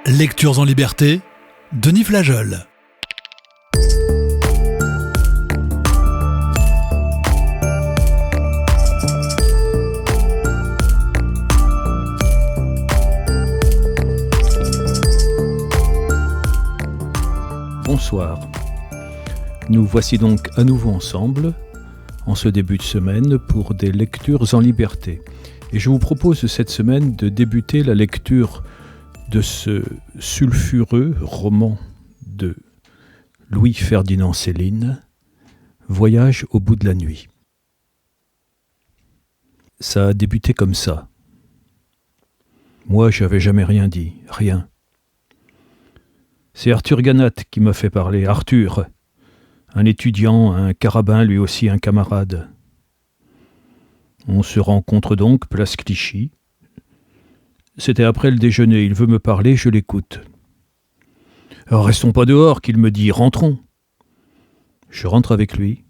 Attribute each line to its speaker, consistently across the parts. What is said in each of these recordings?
Speaker 1: Lectures en liberté, Denis Flageol.
Speaker 2: Bonsoir. Nous voici donc à nouveau ensemble, en ce début de semaine, pour des lectures en liberté. Et je vous propose cette semaine de débuter la lecture de ce sulfureux roman de Louis-Ferdinand Céline, Voyage au bout de la nuit. Ça a débuté comme ça. Moi, j'avais jamais rien dit, rien. C'est Arthur Ganat qui m'a fait parler. Arthur, un étudiant, un carabin, lui aussi un camarade. On se rencontre donc, place Clichy. C'était après le déjeuner, il veut me parler, je l'écoute. Alors restons pas dehors, qu'il me dit, rentrons. Je rentre avec lui.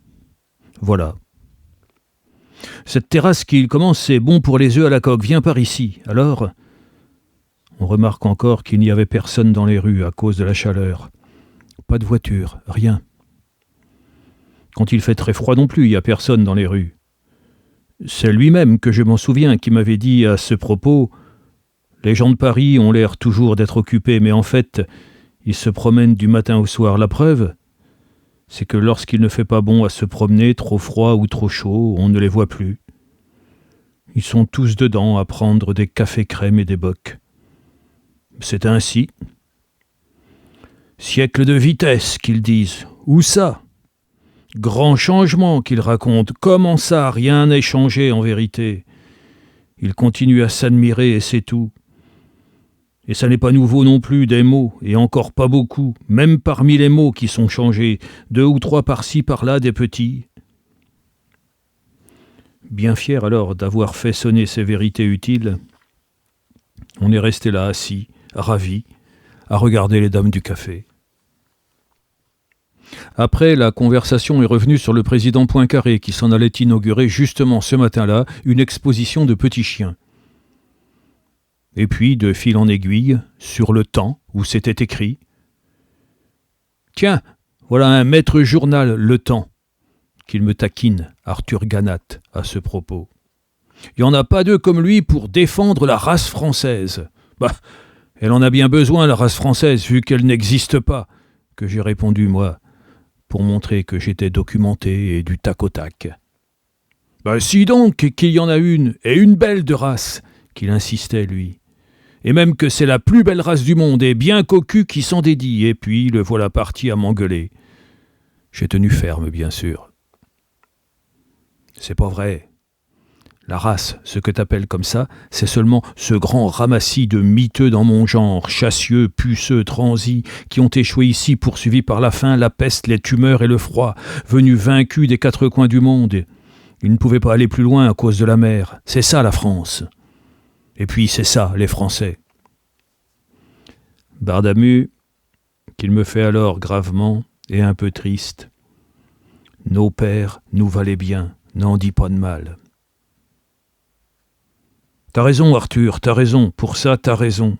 Speaker 2: Voilà. Cette terrasse qu'il commence, c'est bon pour les œufs à la coque, viens par ici. Alors, on remarque encore qu'il n'y avait personne dans les rues à cause de la chaleur. Pas de voiture, rien. Quand il fait très froid non plus, il n'y a personne dans les rues. C'est lui-même que je m'en souviens qui m'avait dit à ce propos « Les gens de Paris ont l'air toujours d'être occupés, mais en fait, ils se promènent du matin au soir. La preuve, c'est que lorsqu'il ne fait pas bon à se promener, trop froid ou trop chaud, on ne les voit plus. Ils sont tous dedans à prendre des cafés crème et des bocs. C'est ainsi. Siècle de vitesse, qu'ils disent. Où ça ? Grand changement qu'ils racontent. Comment ça, rien n'est changé en vérité ? Ils continuent à s'admirer et c'est tout. Et ça n'est pas nouveau non plus, des mots, et encore pas beaucoup, même parmi les mots qui sont changés, 2 ou 3 par-ci, par-là, des petits. Bien fier alors d'avoir fait sonner ces vérités utiles, on est resté là assis, ravis, à regarder les dames du café. Après, la conversation est revenue sur le président Poincaré qui s'en allait inaugurer justement ce matin-là une exposition de petits chiens. Et puis, de fil en aiguille, sur le temps où c'était écrit « Tiens, voilà un maître journal, Le Temps », qu'il me taquine, Arthur Ganat, à ce propos. « Il n'y en a pas deux comme lui pour défendre la race française. » Bah, elle en a bien besoin, la race française, vu qu'elle n'existe pas, que j'ai répondu, moi, pour montrer que j'étais documenté et du tac au tac. « Bah si donc, qu'il y en a une, et une belle de race, qu'il insistait, lui. Et même que c'est la plus belle race du monde, et bien cocu qui s'en dédie, et puis le voilà parti à m'engueuler. J'ai tenu ferme, bien sûr. C'est pas vrai. La race, ce que t'appelles comme ça, c'est seulement ce grand ramassis de miteux dans mon genre, chassieux, puceux, transis, qui ont échoué ici poursuivis par la faim, la peste, les tumeurs et le froid, venus vaincus des 4 coins du monde. Ils ne pouvaient pas aller plus loin à cause de la mer. C'est ça la France. Et puis c'est ça, les Français. Bardamu, qu'il me fait alors gravement et un peu triste. Nos pères nous valaient bien, n'en dis pas de mal. T'as raison, Arthur, t'as raison, pour ça t'as raison.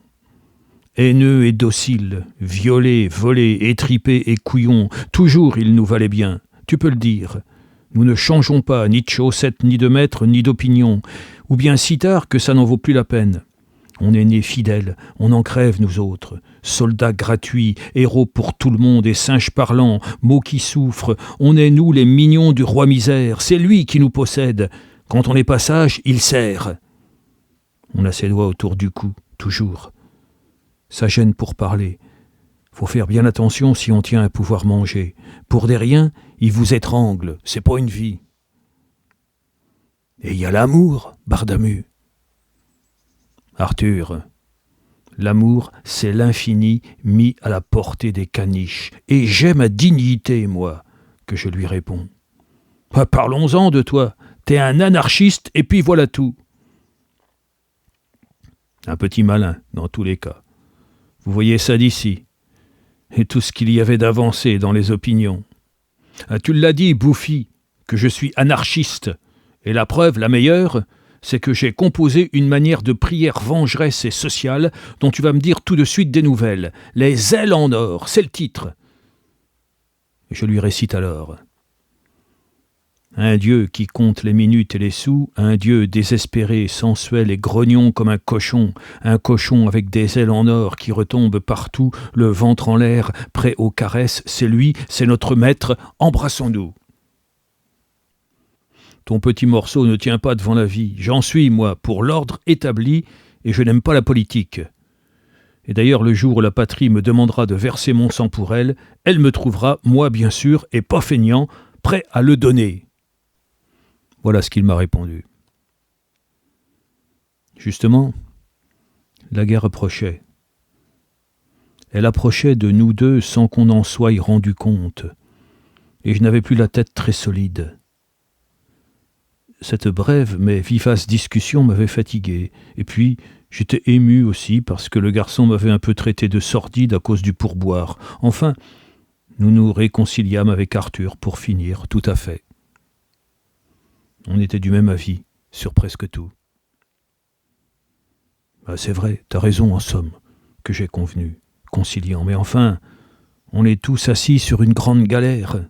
Speaker 2: Haineux et docile, violés, volés, étripés et couillons, toujours ils nous valaient bien, tu peux le dire. Nous ne changeons pas, ni de chaussettes, ni de maître, ni d'opinion, ou bien si tard que ça n'en vaut plus la peine. On est nés fidèles, on en crève nous autres, soldats gratuits, héros pour tout le monde et singes parlants, mots qui souffrent, on est nous les mignons du roi misère, c'est lui qui nous possède. Quand on n'est pas sage, il sert. On a ses doigts autour du cou, toujours. Ça gêne pour parler. Faut faire bien attention si on tient à pouvoir manger. Pour des riens, il vous étrangle, c'est pas une vie. Et il y a l'amour, Bardamu. Arthur, l'amour, c'est l'infini mis à la portée des caniches. Et j'ai ma dignité, moi, que je lui réponds. Parlons-en de toi, t'es un anarchiste et puis voilà tout. Un petit malin, dans tous les cas. Vous voyez ça d'ici. Et tout ce qu'il y avait d'avancé dans les opinions. Tu l'as dit, Bouffi, que je suis anarchiste. Et la preuve, la meilleure, c'est que j'ai composé une manière de prière vengeresse et sociale dont tu vas me dire tout de suite des nouvelles. Les ailes en or, c'est le titre. » Et je lui récite alors. Un Dieu qui compte les minutes et les sous, un Dieu désespéré, sensuel et grognon comme un cochon avec des ailes en or qui retombent partout, le ventre en l'air, prêt aux caresses, c'est lui, c'est notre maître, embrassons-nous. Ton petit morceau ne tient pas devant la vie, j'en suis, moi, pour l'ordre établi, et je n'aime pas la politique. Et d'ailleurs, le jour où la patrie me demandera de verser mon sang pour elle, elle me trouvera, moi bien sûr, et pas feignant, prêt à le donner. Voilà ce qu'il m'a répondu. Justement, la guerre approchait. Elle approchait de nous deux sans qu'on en soit rendu compte, et je n'avais plus la tête très solide. Cette brève mais vivace discussion m'avait fatigué, et puis j'étais ému aussi parce que le garçon m'avait un peu traité de sordide à cause du pourboire. Enfin, nous nous réconciliâmes avec Arthur pour finir, tout à fait. On était du même avis sur presque tout. « C'est vrai, t'as raison en somme, que j'ai convenu, conciliant. Mais enfin, on est tous assis sur une grande galère.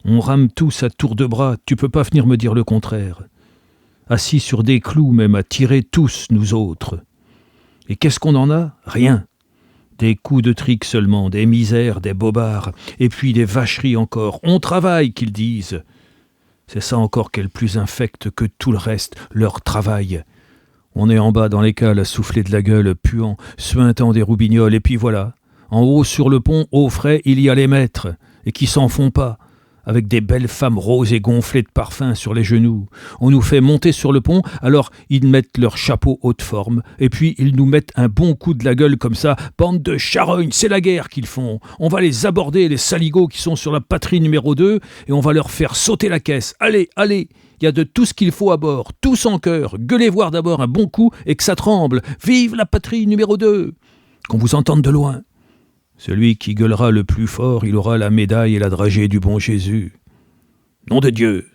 Speaker 2: On rame tous à tour de bras, tu peux pas venir me dire le contraire. Assis sur des clous même, à tirer tous, nous autres. Et qu'est-ce qu'on en a ? Rien. Des coups de trique seulement, des misères, des bobards, et puis des vacheries encore. On travaille, qu'ils disent. C'est ça encore qui est le plus infect que tout le reste, leur travail. On est en bas dans les cales à souffler de la gueule, puant, suintant des roubignoles, et puis voilà. En haut sur le pont, au frais, il y a les maîtres, et qui s'en font pas, avec des belles femmes roses et gonflées de parfum sur les genoux. On nous fait monter sur le pont, alors ils mettent leur chapeau haute forme, et puis ils nous mettent un bon coup de la gueule comme ça. Bande de charognes, c'est la guerre qu'ils font. On va les aborder, les saligots qui sont sur la patrie numéro 2, et on va leur faire sauter la caisse. Allez, allez, il y a de tout ce qu'il faut à bord, tous en chœur. Gueulez voir d'abord un bon coup et que ça tremble. Vive la patrie numéro 2 ! Qu'on vous entende de loin. Celui qui gueulera le plus fort, il aura la médaille et la dragée du bon Jésus. Nom de Dieu !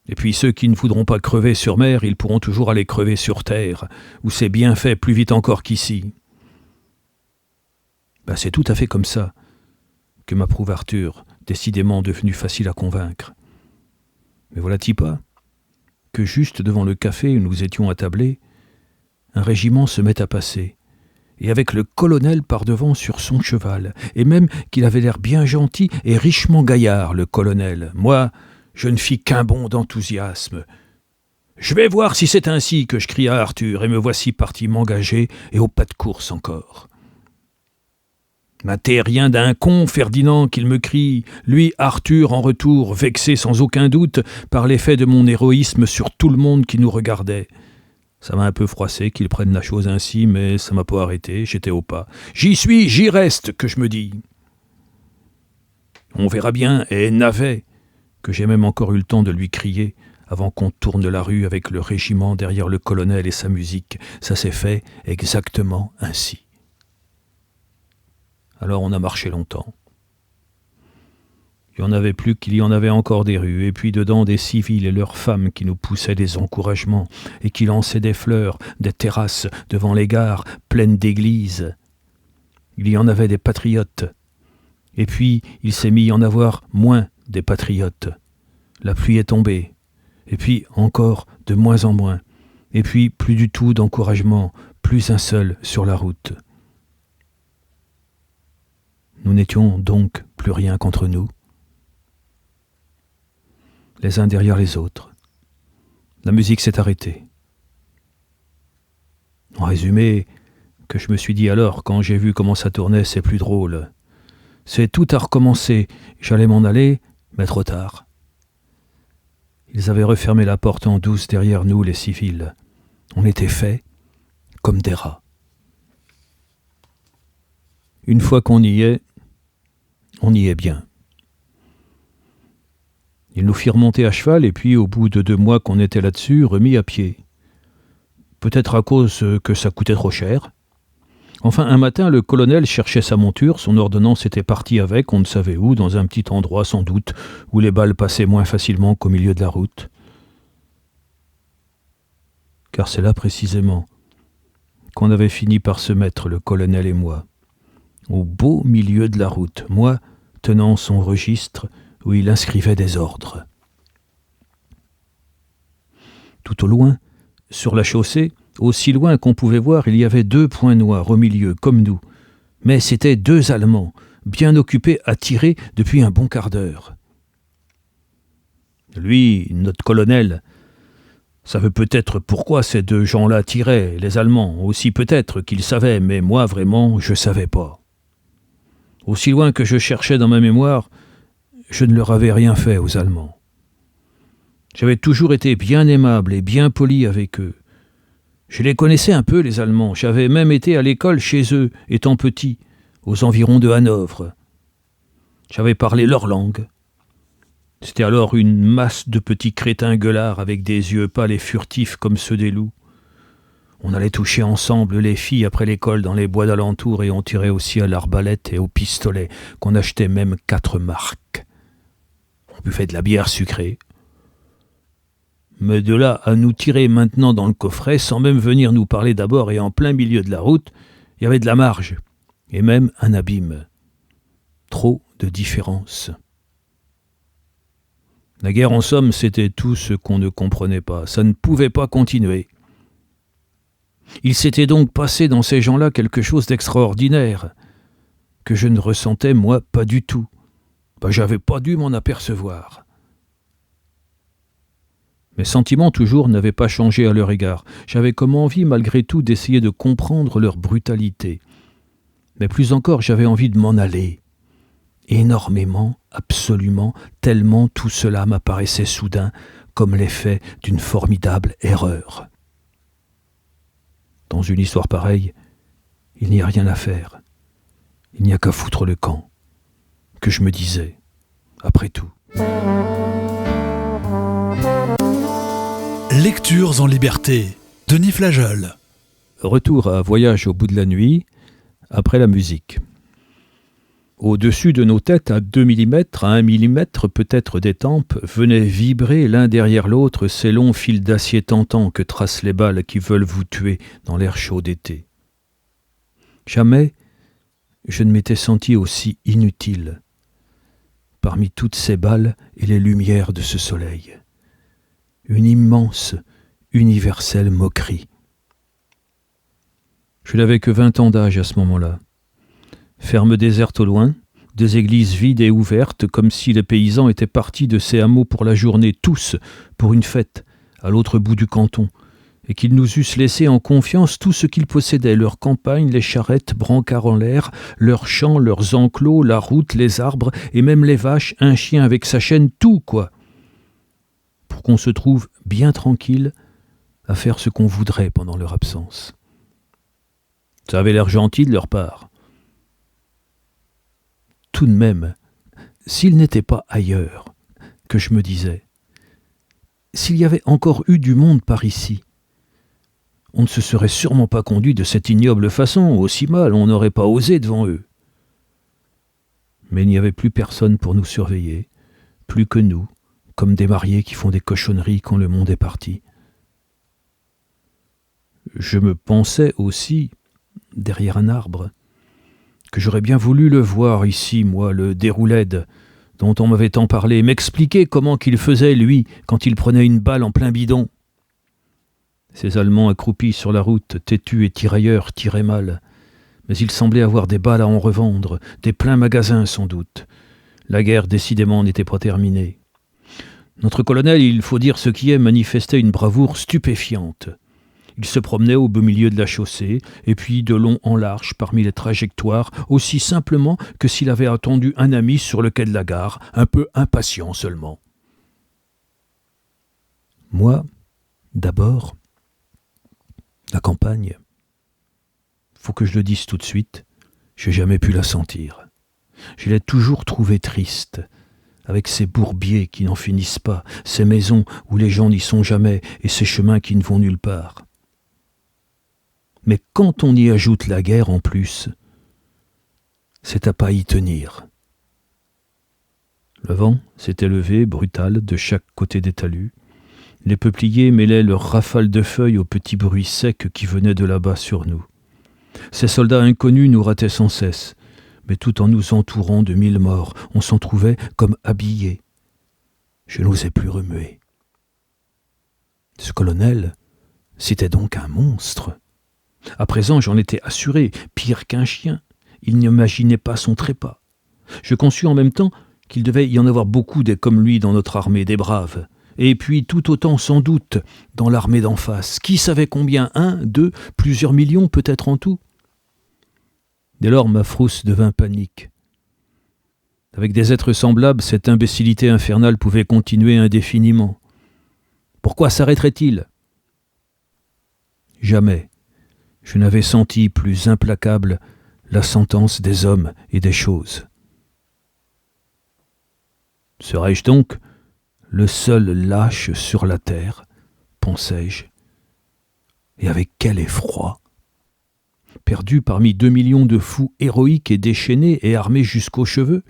Speaker 2: Et puis ceux qui ne voudront pas crever sur mer, ils pourront toujours aller crever sur terre, où c'est bien fait plus vite encore qu'ici. C'est tout à fait comme ça que m'approuve Arthur, décidément devenu facile à convaincre. Mais voilà-t-il pas que juste devant le café où nous étions attablés, un régiment se met à passer, et avec le colonel par devant sur son cheval, et même qu'il avait l'air bien gentil et richement gaillard, le colonel. Moi, je ne fis qu'un bond d'enthousiasme. « Je vais voir si c'est ainsi » que je crie à Arthur, et me voici parti m'engager, et au pas de course encore. « T'es rien d'un con, Ferdinand, qu'il me crie, lui, Arthur, en retour, vexé sans aucun doute par l'effet de mon héroïsme sur tout le monde qui nous regardait. » Ça m'a un peu froissé qu'ils prennent la chose ainsi, mais ça m'a pas arrêté, j'étais au pas. « J'y suis, j'y reste » que je me dis. On verra bien, et navet, que j'ai même encore eu le temps de lui crier, avant qu'on tourne la rue avec le régiment derrière le colonel et sa musique. Ça s'est fait exactement ainsi. Alors on a marché longtemps. Il n'y en avait plus qu'il y en avait encore des rues, et puis dedans des civils et leurs femmes qui nous poussaient des encouragements, et qui lançaient des fleurs, des terrasses devant les gares, pleines d'églises. Il y en avait des patriotes. Et puis il s'est mis à en avoir moins des patriotes. La pluie est tombée. Et puis encore de moins en moins. Et puis plus du tout d'encouragement, plus un seul sur la route. Nous n'étions donc plus rien qu'entre nous, les uns derrière les autres. La musique s'est arrêtée. En résumé, que je me suis dit alors, quand j'ai vu comment ça tournait, c'est plus drôle. C'est tout à recommencer. J'allais m'en aller, mais trop tard. Ils avaient refermé la porte en douce derrière nous, les civils. On était faits comme des rats. Une fois qu'on y est, on y est bien. Ils nous firent monter à cheval et puis, au bout de 2 mois qu'on était là-dessus, remis à pied. Peut-être à cause que ça coûtait trop cher. Enfin, un matin, le colonel cherchait sa monture, son ordonnance était partie avec, on ne savait où, dans un petit endroit sans doute, où les balles passaient moins facilement qu'au milieu de la route. car c'est là précisément qu'on avait fini par se mettre, le colonel et moi, au beau milieu de la route, moi tenant son registre où il inscrivait des ordres. Tout au loin, sur la chaussée, aussi loin qu'on pouvait voir, il y avait 2 points noirs au milieu, comme nous. Mais c'étaient 2 Allemands, bien occupés à tirer depuis un bon quart d'heure. Lui, notre colonel, savait peut-être pourquoi ces 2 gens-là tiraient, les Allemands, aussi peut-être qu'ils savaient, mais moi, vraiment, je ne savais pas. Aussi loin que je cherchais dans ma mémoire, je ne leur avais rien fait aux Allemands. J'avais toujours été bien aimable et bien poli avec eux. Je les connaissais un peu, les Allemands. J'avais même été à l'école chez eux, étant petit, aux environs de Hanovre. J'avais parlé leur langue. C'était alors une masse de petits crétins gueulards avec des yeux pâles et furtifs comme ceux des loups. On allait toucher ensemble les filles après l'école dans les bois d'alentour et on tirait aussi à l'arbalète et au pistolet, qu'on achetait même 4 marks. On buvait de la bière sucrée. Mais de là à nous tirer maintenant dans le coffret, sans même venir nous parler d'abord et en plein milieu de la route, il y avait de la marge, et même un abîme. Trop de différence. La guerre, en somme, c'était tout ce qu'on ne comprenait pas. Ça ne pouvait pas continuer. Il s'était donc passé dans ces gens-là quelque chose d'extraordinaire, que je ne ressentais, moi, pas du tout. J'avais pas dû m'en apercevoir. Mes sentiments, toujours, n'avaient pas changé à leur égard. J'avais comme envie, malgré tout, d'essayer de comprendre leur brutalité. Mais plus encore, j'avais envie de m'en aller. Énormément, absolument, tellement tout cela m'apparaissait soudain comme l'effet d'une formidable erreur. Dans une histoire pareille, il n'y a rien à faire. Il n'y a qu'à foutre le camp. Que je me disais, après tout.
Speaker 1: Lectures en liberté. Denis Flageol.
Speaker 2: Retour à Voyage au bout de la nuit, après la musique. Au-dessus de nos têtes, à 2 mm, à 1 mm peut-être des tempes, venaient vibrer l'un derrière l'autre ces longs fils d'acier tentants que tracent les balles qui veulent vous tuer dans l'air chaud d'été. Jamais je ne m'étais senti aussi inutile parmi toutes ces balles et les lumières de ce soleil. Une immense, universelle moquerie. Je n'avais que 20 ans d'âge à ce moment-là. Ferme déserte au loin, des églises vides et ouvertes, comme si les paysans étaient partis de ces hameaux pour la journée, tous, pour une fête, à l'autre bout du canton, et qu'ils nous eussent laissé en confiance tout ce qu'ils possédaient, leurs campagnes, les charrettes, brancards en l'air, leurs champs, leurs enclos, la route, les arbres, et même les vaches, un chien avec sa chaîne, tout, quoi. Pour qu'on se trouve bien tranquille à faire ce qu'on voudrait pendant leur absence. Ça avait l'air gentil de leur part. Tout de même, s'il n'était pas ailleurs, que je me disais, s'il y avait encore eu du monde par ici, on ne se serait sûrement pas conduit de cette ignoble façon, aussi mal, on n'aurait pas osé devant eux. Mais il n'y avait plus personne pour nous surveiller, plus que nous, comme des mariés qui font des cochonneries quand le monde est parti. Je me pensais aussi, derrière un arbre, que j'aurais bien voulu le voir ici, moi, le Déroulède, dont on m'avait tant parlé, m'expliquer comment qu'il faisait, lui, quand il prenait une balle en plein bidon. Ces Allemands accroupis sur la route, têtus et tirailleurs, tiraient mal, mais ils semblaient avoir des balles à en revendre, des pleins magasins sans doute. La guerre, décidément, n'était pas terminée. Notre colonel, il faut dire ce qui est, manifestait une bravoure stupéfiante. Il se promenait au beau milieu de la chaussée, et puis de long en large parmi les trajectoires, aussi simplement que s'il avait attendu un ami sur le quai de la gare, un peu impatient seulement. Moi, d'abord, la campagne, faut que je le dise tout de suite, j'ai jamais pu la sentir. Je l'ai toujours trouvée triste, avec ces bourbiers qui n'en finissent pas, ces maisons où les gens n'y sont jamais, et ces chemins qui ne vont nulle part. Mais quand on y ajoute la guerre en plus, c'est à pas y tenir. Le vent s'était levé, brutal, de chaque côté des talus. Les peupliers mêlaient leurs rafales de feuilles aux petits bruits secs qui venaient de là-bas sur nous. Ces soldats inconnus nous rataient sans cesse, mais tout en nous entourant de 1000 morts, on s'en trouvait comme habillés. Je n'osais plus remuer. Ce colonel, c'était donc un monstre. À présent, j'en étais assuré, pire qu'un chien. Il n'imaginait pas son trépas. Je conçus en même temps qu'il devait y en avoir beaucoup des comme lui dans notre armée, des braves. Et puis tout autant, sans doute, dans l'armée d'en face. Qui savait combien? 1, 2, plusieurs millions peut-être en tout. Dès lors, ma frousse devint panique. Avec des êtres semblables, cette imbécilité infernale pouvait continuer indéfiniment. Pourquoi s'arrêterait-il? Jamais je n'avais senti plus implacable la sentence des hommes et des choses. Serais-je donc le seul lâche sur la terre, pensai-je, et avec quel effroi! Perdu parmi 2 millions de fous héroïques et déchaînés et armés jusqu'aux cheveux,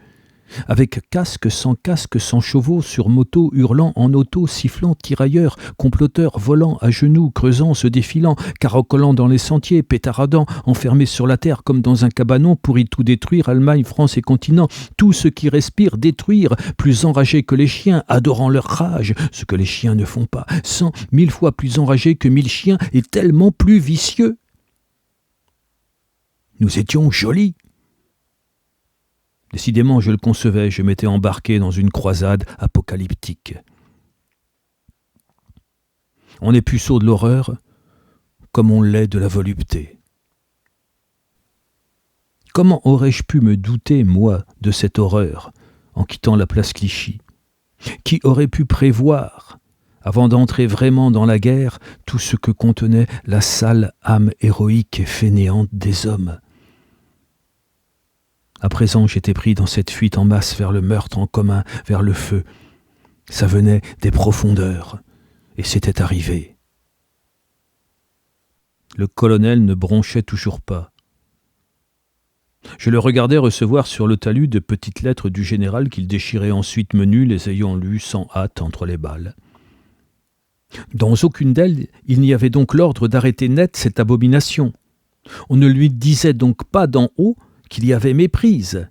Speaker 2: avec casque, sans chevaux, sur moto, hurlant en auto, sifflant, tirailleurs, comploteurs, volant, à genoux, creusant, se défilant, caracolant dans les sentiers, pétaradant, enfermés sur la terre comme dans un cabanon pour y tout détruire, Allemagne, France et continent, tout ce qui respire, détruire, plus enragés que les chiens, adorant leur rage, ce que les chiens ne font pas, 100 000 fois plus enragés que 1000 chiens et tellement plus vicieux. Nous étions jolis. Décidément, je le concevais, je m'étais embarqué dans une croisade apocalyptique. On est puceau de l'horreur comme on l'est de la volupté. Comment aurais-je pu me douter, moi, de cette horreur en quittant la place Clichy? Qui aurait pu prévoir, avant d'entrer vraiment dans la guerre, tout ce que contenait la sale âme héroïque et fainéante des hommes? À présent, j'étais pris dans cette fuite en masse vers le meurtre en commun, vers le feu. Ça venait des profondeurs, et c'était arrivé. Le colonel ne bronchait toujours pas. Je le regardais recevoir sur le talus de petites lettres du général qu'il déchirait ensuite menu, les ayant lues sans hâte entre les balles. Dans aucune d'elles, il n'y avait donc l'ordre d'arrêter net cette abomination. On ne lui disait donc pas d'en haut qu'il y avait méprise.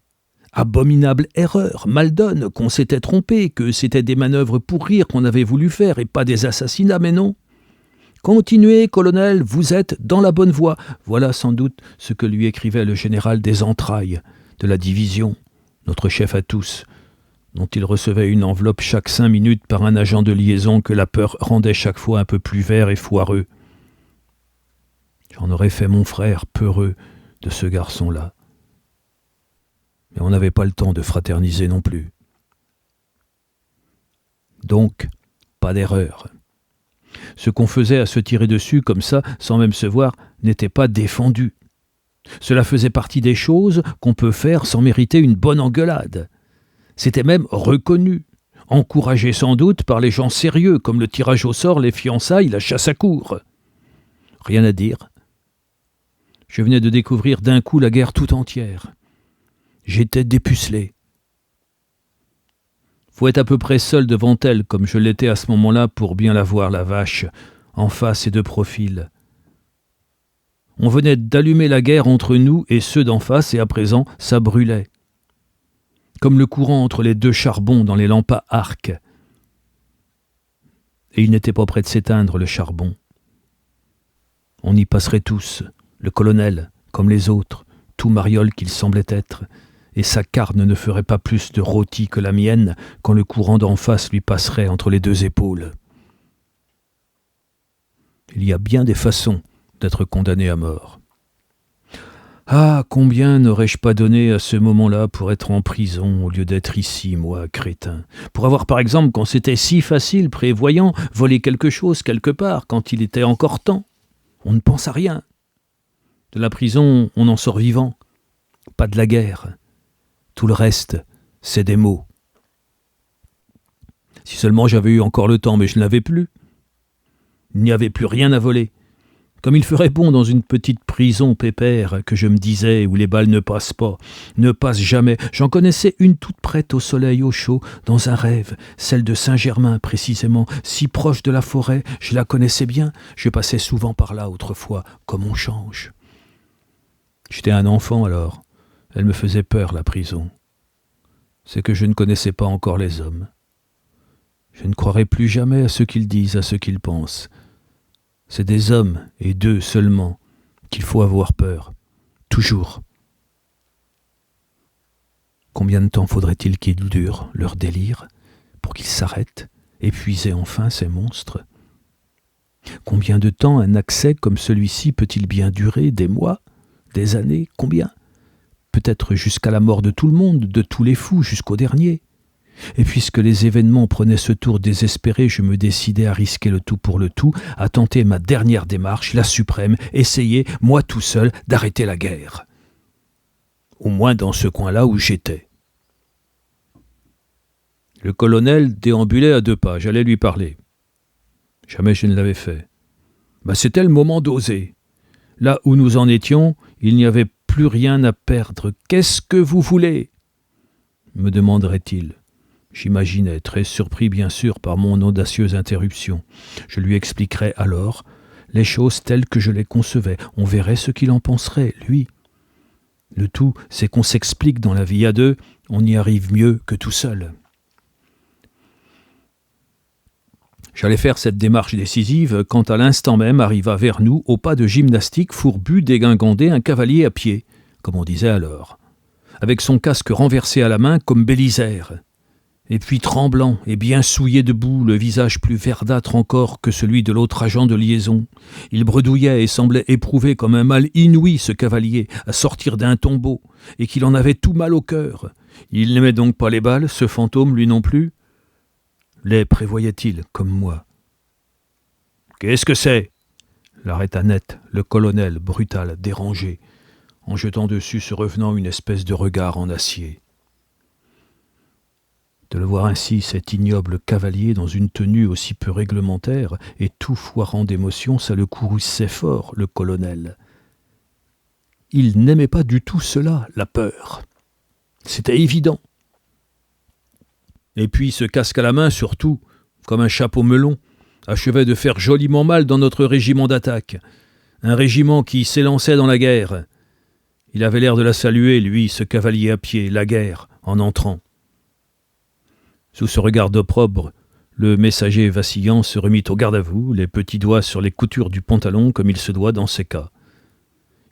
Speaker 2: Abominable erreur, Maldonne, qu'on s'était trompé, que c'était des manœuvres pour rire qu'on avait voulu faire et pas des assassinats, mais non. Continuez, colonel, vous êtes dans la bonne voie. Voilà sans doute ce que lui écrivait le général des entrailles de la division, notre chef à tous, dont il recevait une enveloppe chaque 5 minutes par un agent de liaison que la peur rendait chaque fois un peu plus vert et foireux. J'en aurais fait mon frère peureux de ce garçon-là. Mais on n'avait pas le temps de fraterniser non plus. Donc, pas d'erreur. Ce qu'on faisait à se tirer dessus comme ça, sans même se voir, n'était pas défendu. Cela faisait partie des choses qu'on peut faire sans mériter une bonne engueulade. C'était même reconnu, encouragé sans doute par les gens sérieux, comme le tirage au sort, les fiançailles, la chasse à courre. Rien à dire. Je venais de découvrir d'un coup la guerre tout entière. J'étais dépucelé. Faut être à peu près seul devant elle, comme je l'étais à ce moment-là, pour bien la voir, la vache, en face et de profil. On venait d'allumer la guerre entre nous et ceux d'en face, et à présent, ça brûlait. Comme le courant entre les deux charbons dans les lampes à arc. Et il n'était pas près de s'éteindre, le charbon. On y passerait tous, le colonel, comme les autres, tout mariole qu'il semblait être, et sa carne ne ferait pas plus de rôti que la mienne quand le courant d'en face lui passerait entre les deux épaules. Il y a bien des façons d'être condamné à mort. Ah, combien n'aurais-je pas donné à ce moment-là pour être en prison au lieu d'être ici, moi, crétin, pour avoir par exemple, quand c'était si facile, prévoyant, volé quelque chose quelque part, quand il était encore temps. On ne pense à rien. De la prison, on en sort vivant. Pas de la guerre. Tout le reste, c'est des mots. Si seulement j'avais eu encore le temps, mais je ne l'avais plus. Il n'y avait plus rien à voler. Comme il ferait bon dans une petite prison pépère que je me disais où les balles ne passent pas, ne passent jamais. J'en connaissais une toute prête au soleil au chaud, dans un rêve, celle de Saint-Germain précisément, si proche de la forêt, je la connaissais bien, je passais souvent par là autrefois, comme on change. J'étais un enfant alors, elle me faisait peur la prison. C'est que je ne connaissais pas encore les hommes. Je ne croirai plus jamais à ce qu'ils disent, à ce qu'ils pensent. C'est des hommes, et d'eux seulement, qu'il faut avoir peur. Toujours. Combien de temps faudrait-il qu'ils durent, leur délire, pour qu'ils s'arrêtent, épuisés enfin ces monstres ? Combien de temps un accès comme celui-ci peut-il bien durer ? Des mois ? Des années ? Combien ? Peut-être jusqu'à la mort de tout le monde, de tous les fous, jusqu'au dernier. Et puisque les événements prenaient ce tour désespéré, je me décidai à risquer le tout pour le tout, à tenter ma dernière démarche, la suprême, essayer, moi tout seul, d'arrêter la guerre. Au moins dans ce coin-là où j'étais. Le colonel déambulait à 2 pas, j'allais lui parler. Jamais je ne l'avais fait. C'était le moment d'oser. Là où nous en étions, il n'y avait plus rien à perdre. « Qu'est-ce que vous voulez ?» me demanderait-il. J'imaginais, très surpris bien sûr par mon audacieuse interruption. Je lui expliquerais alors les choses telles que je les concevais. On verrait ce qu'il en penserait, lui. Le tout, c'est qu'on s'explique dans la vie à 2, on y arrive mieux que tout seul. J'allais faire cette démarche décisive quand à l'instant même arriva vers nous, au pas de gymnastique fourbu dégingandé, un cavalier à pied, comme on disait alors, avec son casque renversé à la main comme Bélisaire. Et puis tremblant et bien souillé de boue, le visage plus verdâtre encore que celui de l'autre agent de liaison. Il bredouillait et semblait éprouver comme un mal inouï ce cavalier à sortir d'un tombeau, et qu'il en avait tout mal au cœur. Il n'aimait donc pas les balles, ce fantôme, lui non plus ? Les prévoyait-il, comme moi ? « Qu'est-ce que c'est ?» l'arrêta net le colonel, brutal, dérangé, en jetant dessus ce revenant une espèce de regard en acier. De le voir ainsi, cet ignoble cavalier, dans une tenue aussi peu réglementaire et tout foirant d'émotion, ça le courrouçait fort, le colonel. Il n'aimait pas du tout cela, la peur. C'était évident. Et puis ce casque à la main, surtout, comme un chapeau melon, achevait de faire joliment mal dans notre régiment d'attaque. Un régiment qui s'élançait dans la guerre. Il avait l'air de la saluer, lui, ce cavalier à pied, la guerre, en entrant. Sous ce regard d'opprobre, le messager vacillant se remit au garde à vous, les petits doigts sur les coutures du pantalon comme il se doit dans ces cas.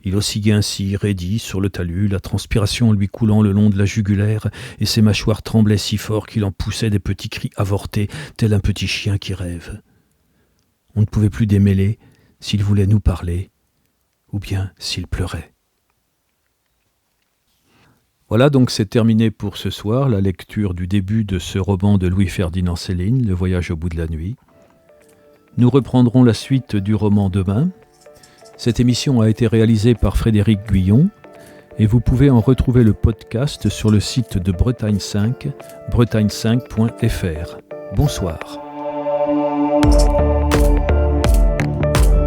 Speaker 2: Il oscillait ainsi, raidi, sur le talus, la transpiration lui coulant le long de la jugulaire, et ses mâchoires tremblaient si fort qu'il en poussait des petits cris avortés, tel un petit chien qui rêve. On ne pouvait plus démêler s'il voulait nous parler, ou bien s'il pleurait. Voilà, donc c'est terminé pour ce soir, la lecture du début de ce roman de Louis-Ferdinand Céline, Le voyage au bout de la nuit. Nous reprendrons la suite du roman demain. Cette émission a été réalisée par Frédéric Guyon et vous pouvez en retrouver le podcast sur le site de Bretagne 5, bretagne5.fr. Bonsoir.